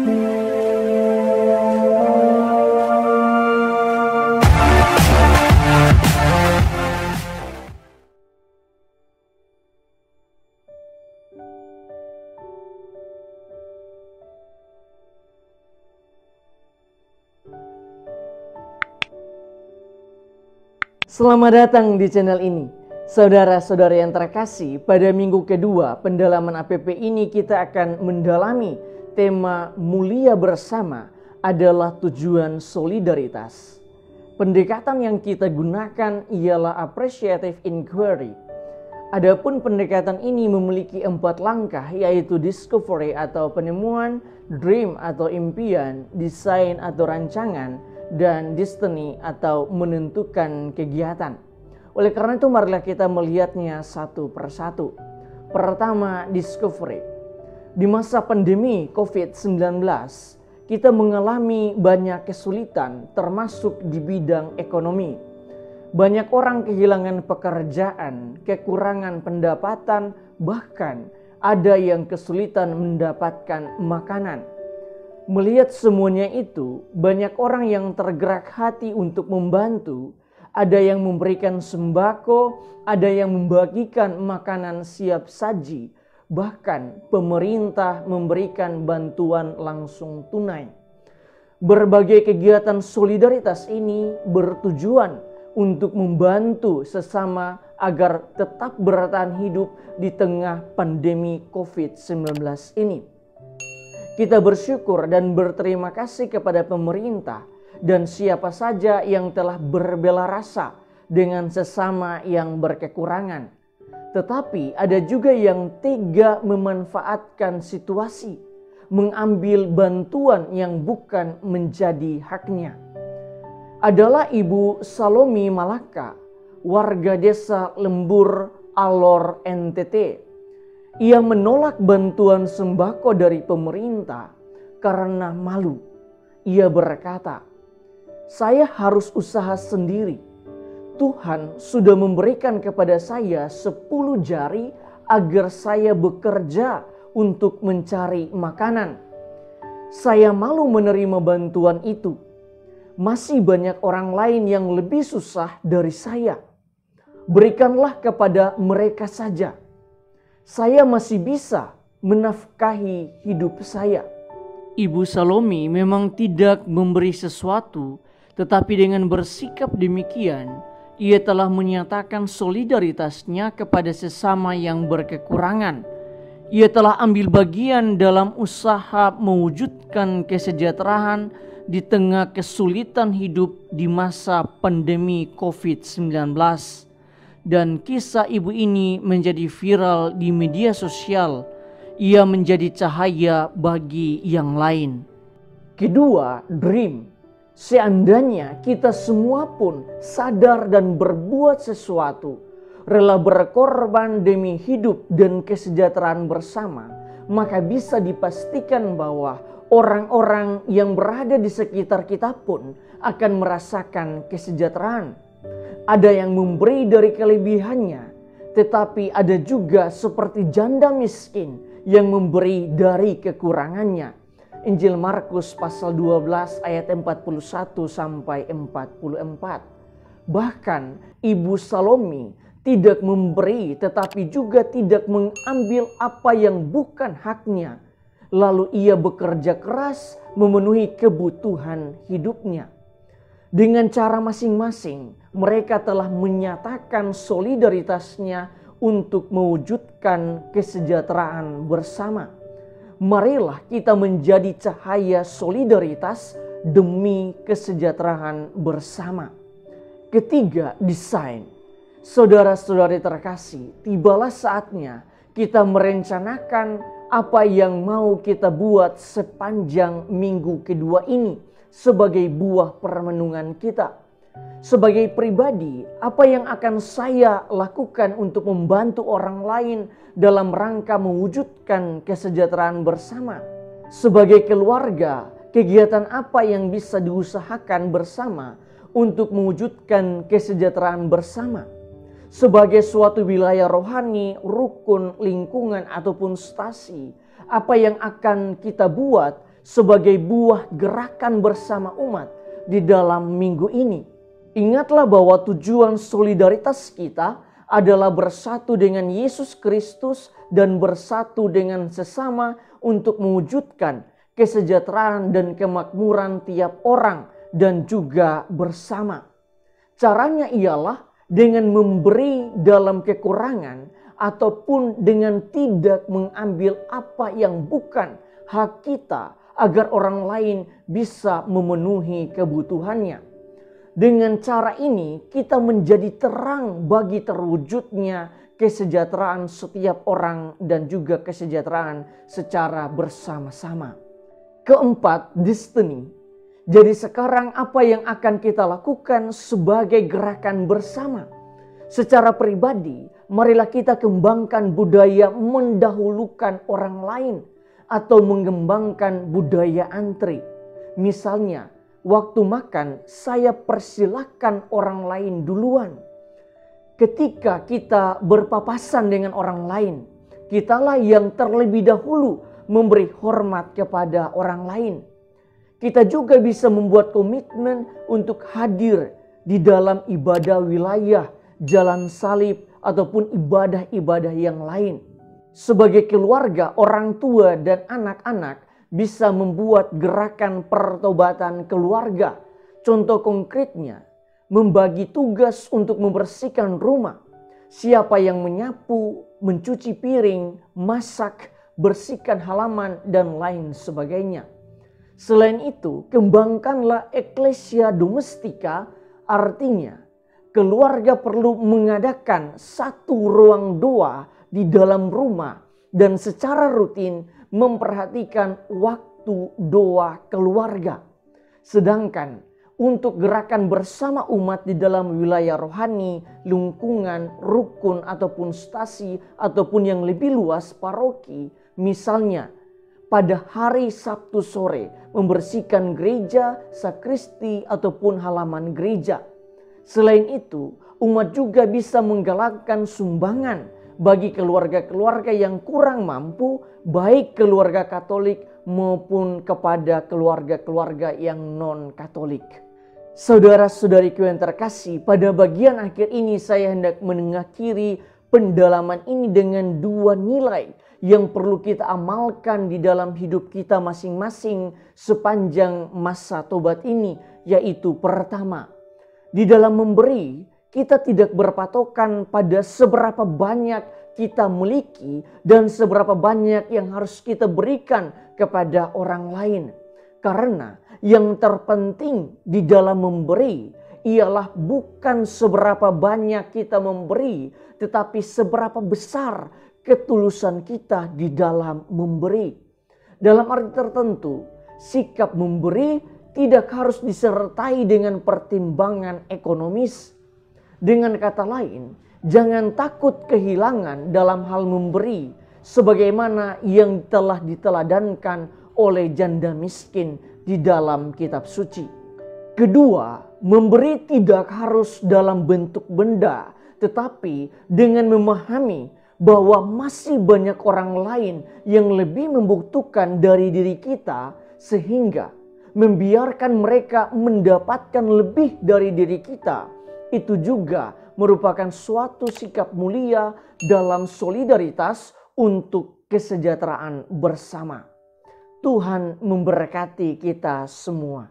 Selamat datang di channel ini. Saudara-saudara yang terkasih, pada minggu kedua pendalaman APP ini kita akan mendalami tema mulia bersama adalah tujuan solidaritas. Pendekatan yang kita gunakan ialah appreciative inquiry. Adapun pendekatan ini memiliki 4 langkah, yaitu discovery atau penemuan, dream atau impian, design atau rancangan, dan destiny atau menentukan kegiatan. Oleh karena itu marilah kita melihatnya satu persatu. Pertama, discovery. Di masa pandemi COVID-19, kita mengalami banyak kesulitan termasuk di bidang ekonomi. Banyak orang kehilangan pekerjaan, kekurangan pendapatan, bahkan ada yang kesulitan mendapatkan makanan. Melihat semuanya itu, banyak orang yang tergerak hati untuk membantu. Ada yang memberikan sembako, ada yang membagikan makanan siap saji. Bahkan pemerintah memberikan bantuan langsung tunai. Berbagai kegiatan solidaritas ini bertujuan untuk membantu sesama agar tetap bertahan hidup di tengah pandemi COVID-19 ini. Kita bersyukur dan berterima kasih kepada pemerintah dan siapa saja yang telah berbela rasa dengan sesama yang berkekurangan. Tetapi ada juga yang tega memanfaatkan situasi, mengambil bantuan yang bukan menjadi haknya. Adalah Ibu Salomi Malaka, warga desa Lembur, Alor, NTT. Ia menolak bantuan sembako dari pemerintah karena malu. Ia berkata, "Saya harus usaha sendiri. Tuhan sudah memberikan kepada saya 10 jari agar saya bekerja untuk mencari makanan. Saya malu menerima bantuan itu. Masih banyak orang lain yang lebih susah dari saya. Berikanlah kepada mereka saja. Saya masih bisa menafkahi hidup saya." Ibu Salomi memang tidak memberi sesuatu, tetapi dengan bersikap demikian, ia telah menyatakan solidaritasnya kepada sesama yang berkekurangan. Ia telah ambil bagian dalam usaha mewujudkan kesejahteraan di tengah kesulitan hidup di masa pandemi COVID-19. Dan kisah ibu ini menjadi viral di media sosial. Ia menjadi cahaya bagi yang lain. Kedua, dream. Seandainya kita semua pun sadar dan berbuat sesuatu, rela berkorban demi hidup dan kesejahteraan bersama, maka bisa dipastikan bahwa orang-orang yang berada di sekitar kita pun akan merasakan kesejahteraan. Ada yang memberi dari kelebihannya, tetapi ada juga seperti janda miskin yang memberi dari kekurangannya. Injil Markus pasal 12 ayat 41 sampai 44. Bahkan Ibu Salomi tidak memberi tetapi juga tidak mengambil apa yang bukan haknya. Lalu ia bekerja keras memenuhi kebutuhan hidupnya. Dengan cara masing-masing, mereka telah menyatakan solidaritasnya untuk mewujudkan kesejahteraan bersama. Marilah kita menjadi cahaya solidaritas demi kesejahteraan bersama. Ketiga, desain. Saudara-saudari terkasih, tibalah saatnya kita merencanakan apa yang mau kita buat sepanjang minggu kedua ini sebagai buah permenungan kita. Sebagai pribadi, apa yang akan saya lakukan untuk membantu orang lain dalam rangka mewujudkan kesejahteraan bersama? Sebagai keluarga, kegiatan apa yang bisa diusahakan bersama untuk mewujudkan kesejahteraan bersama? Sebagai suatu wilayah rohani, rukun, lingkungan, ataupun stasi, apa yang akan kita buat sebagai buah gerakan bersama umat di dalam minggu ini. Ingatlah bahwa tujuan solidaritas kita adalah bersatu dengan Yesus Kristus dan bersatu dengan sesama untuk mewujudkan kesejahteraan dan kemakmuran tiap orang dan juga bersama. Caranya ialah dengan memberi dalam kekurangan ataupun dengan tidak mengambil apa yang bukan hak kita agar orang lain bisa memenuhi kebutuhannya. Dengan cara ini kita menjadi terang bagi terwujudnya kesejahteraan setiap orang dan juga kesejahteraan secara bersama-sama. Keempat, destiny. Jadi sekarang apa yang akan kita lakukan sebagai gerakan bersama? Secara pribadi, marilah kita kembangkan budaya mendahulukan orang lain atau mengembangkan budaya antri. Misalnya, waktu makan, saya persilahkan orang lain duluan. Ketika kita berpapasan dengan orang lain, kitalah yang terlebih dahulu memberi hormat kepada orang lain. Kita juga bisa membuat komitmen untuk hadir di dalam ibadah wilayah, jalan salib, ataupun ibadah-ibadah yang lain. Sebagai keluarga, orang tua dan anak-anak bisa membuat gerakan pertobatan keluarga. Contoh konkretnya, membagi tugas untuk membersihkan rumah. Siapa yang menyapu, mencuci piring, masak, bersihkan halaman, dan lain sebagainya. Selain itu, kembangkanlah eklesia domestika, artinya keluarga perlu mengadakan satu ruang doa di dalam rumah dan secara rutin memperhatikan waktu doa keluarga. Sedangkan untuk gerakan bersama umat di dalam wilayah rohani, lingkungan, rukun ataupun stasi ataupun yang lebih luas paroki, misalnya pada hari Sabtu sore membersihkan gereja, sakristi ataupun halaman gereja. Selain itu, umat juga bisa menggalakkan sumbangan bagi keluarga-keluarga yang kurang mampu, baik keluarga Katolik maupun kepada keluarga-keluarga yang non-Katolik. Saudara-saudariku yang terkasih, pada bagian akhir ini saya hendak mengakhiri pendalaman ini dengan dua nilai yang perlu kita amalkan di dalam hidup kita masing-masing sepanjang masa tobat ini, yaitu pertama, di dalam memberi, kita tidak berpatokan pada seberapa banyak kita miliki dan seberapa banyak yang harus kita berikan kepada orang lain. Karena yang terpenting di dalam memberi ialah bukan seberapa banyak kita memberi, tetapi seberapa besar ketulusan kita di dalam memberi. Dalam arti tertentu, sikap memberi tidak harus disertai dengan pertimbangan ekonomis. Dengan kata lain, jangan takut kehilangan dalam hal memberi sebagaimana yang telah diteladankan oleh janda miskin di dalam kitab suci. Kedua, memberi tidak harus dalam bentuk benda, tetapi dengan memahami bahwa masih banyak orang lain yang lebih membutuhkan dari diri kita, sehingga membiarkan mereka mendapatkan lebih dari diri kita, itu juga merupakan suatu sikap mulia dalam solidaritas untuk kesejahteraan bersama. Tuhan memberkati kita semua.